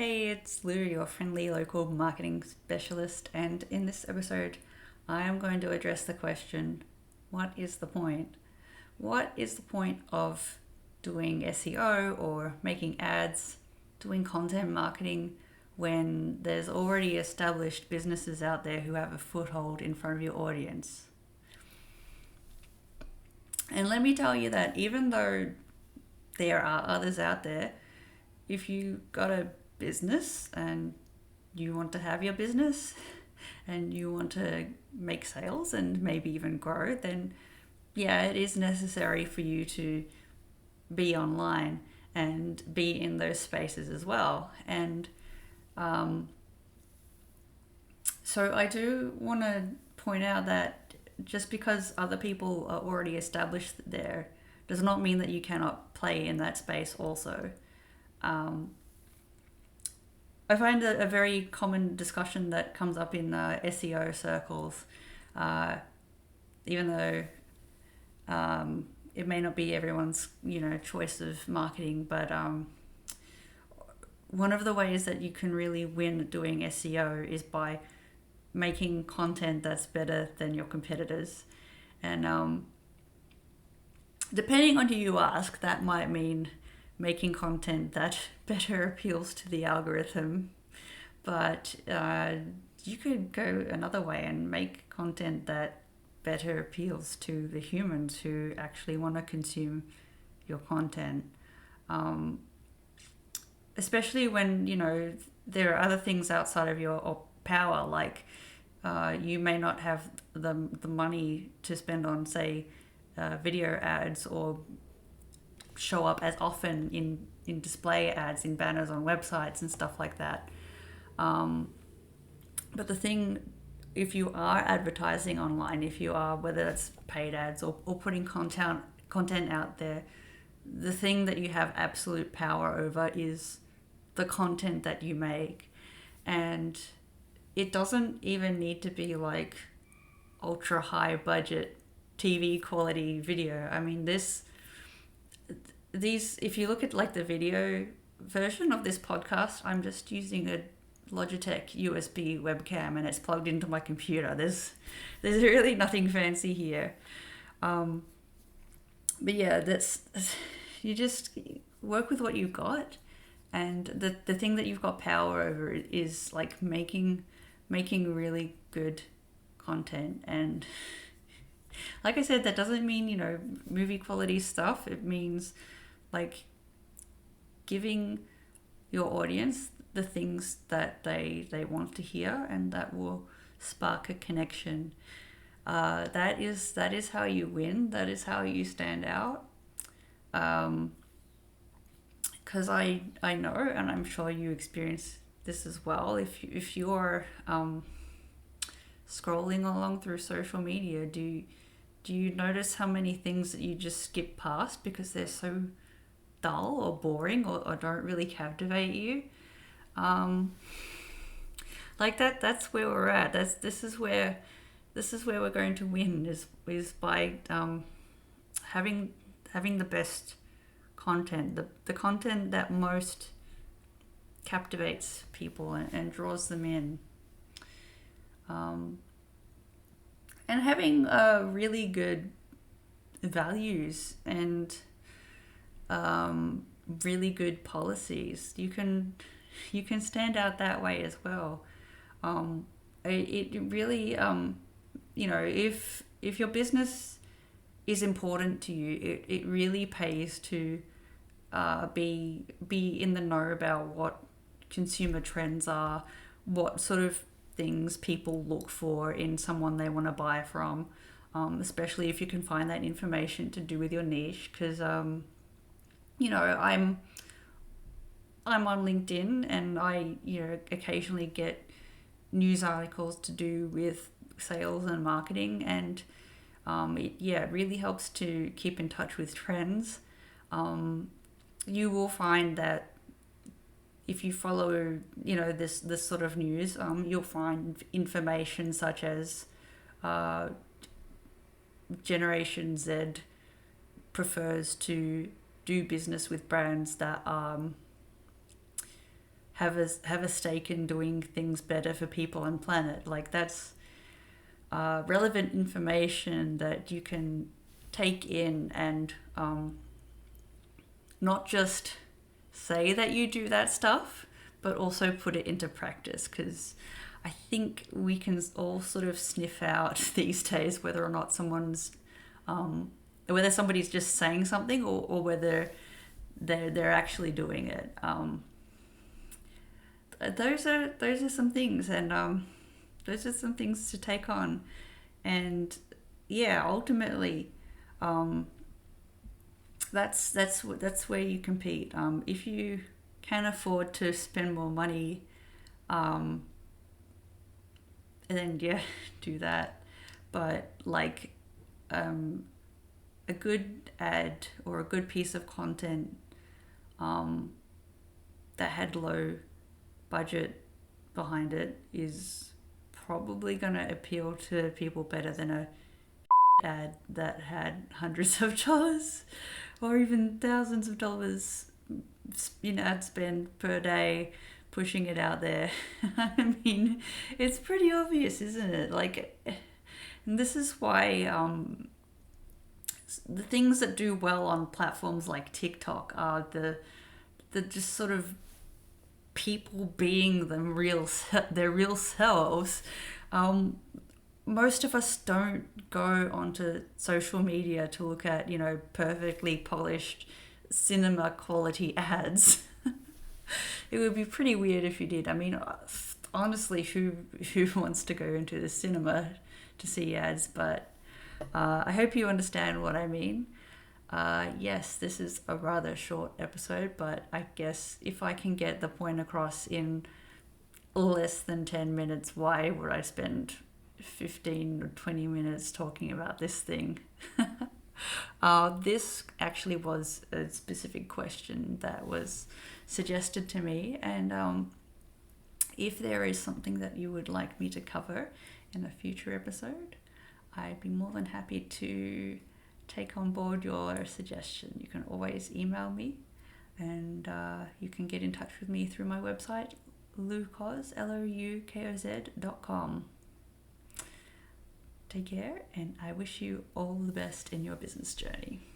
Hey, it's Lou, your friendly local marketing specialist, and in this episode, I am going to address the question, what is the point? What is the point of doing SEO or making ads, doing content marketing when there's already established businesses out there who have a foothold in front of your audience? And let me tell you that even though there are others out there, if you got a business and you want to have your business and you want to make sales and maybe even grow, then yeah, it is necessary for you to be online and be in those spaces as well. And um, so I do want to point out that just because other people are already established there does not mean that you cannot play in that space also. Um, I find a very common discussion that comes up in SEO circles, uh, even though it may not be everyone's choice of marketing, but one of the ways that you can really win doing SEO is by making content that's better than your competitors, and depending on who you ask, that might mean making content that better appeals to the algorithm. But you could go another way and make content that better appeals to the humans who actually want to consume your content. Um, Especially when, there are other things outside of your power, like you may not have the money to spend on, say, video ads or show up as often in display ads, in banners on websites and stuff like that. But the thing, if you are advertising online, if you are, whether that's paid ads or putting content out there, the thing that you have absolute power over is the content that you make. And it doesn't even need to be like ultra high budget TV quality video. I mean, these if you look at like the video version of this podcast, I'm just using a Logitech USB webcam and it's plugged into my computer. There's really nothing fancy here. Um, but yeah, that's you just work with what you've got, and the thing that you've got power over is like making really good content. And like I said, that doesn't mean movie quality stuff. It means like giving your audience the things that they want to hear and that will spark a connection. That is how you win. That is how you stand out. Because I know, and I'm sure you experience this as well. If you're scrolling along through social media, do you notice how many things that you just skip past because they're so dull or boring or don't really captivate you? Um, like that's where we're at. This is where we're going to win is by having the best content, the content that most captivates people and draws them in. Um, and having really good values and really good policies. You can stand out that way as well. It really if your business is important to you, it really pays to be in the know about what consumer trends are, what sort of things people look for in someone they want to buy from, especially if you can find that information to do with your niche. Because I'm on LinkedIn and I occasionally get news articles to do with sales and marketing, and it really helps to keep in touch with trends. You will find that if you follow this sort of news, you'll find information such as Generation Z prefers to do business with brands that have a stake in doing things better for people and planet. Like that's relevant information that you can take in and not just say that you do that stuff, but also put it into practice, because I think we can all sort of sniff out these days whether or not whether somebody's just saying something or whether they're actually doing it. Those are some things, and those are some things to take on, and yeah, ultimately, that's where you compete. If you can afford to spend more money, then yeah, do that. But like, a good ad or a good piece of content that had low budget behind it is probably going to appeal to people better than a ad that had hundreds of dollars or even thousands of dollars in ad spend per day pushing it out there. I mean, it's pretty obvious, isn't it? Like, and this is why the things that do well on platforms like TikTok are the just sort of people being their real selves. Most of us don't go onto social media to look at, perfectly polished cinema quality ads. It would be pretty weird if you did. I mean, honestly, who wants to go into the cinema to see ads? But I hope you understand what I mean. Yes, this is a rather short episode, but I guess if I can get the point across in less than 10 minutes, why would I spend 15 or 20 minutes talking about this thing? This actually was a specific question that was suggested to me, and if there is something that you would like me to cover in a future episode, I'd be more than happy to take on board your suggestion. You can always email me, and you can get in touch with me through my website, lukoz, LOUKOZ.com. Take care, and I wish you all the best in your business journey.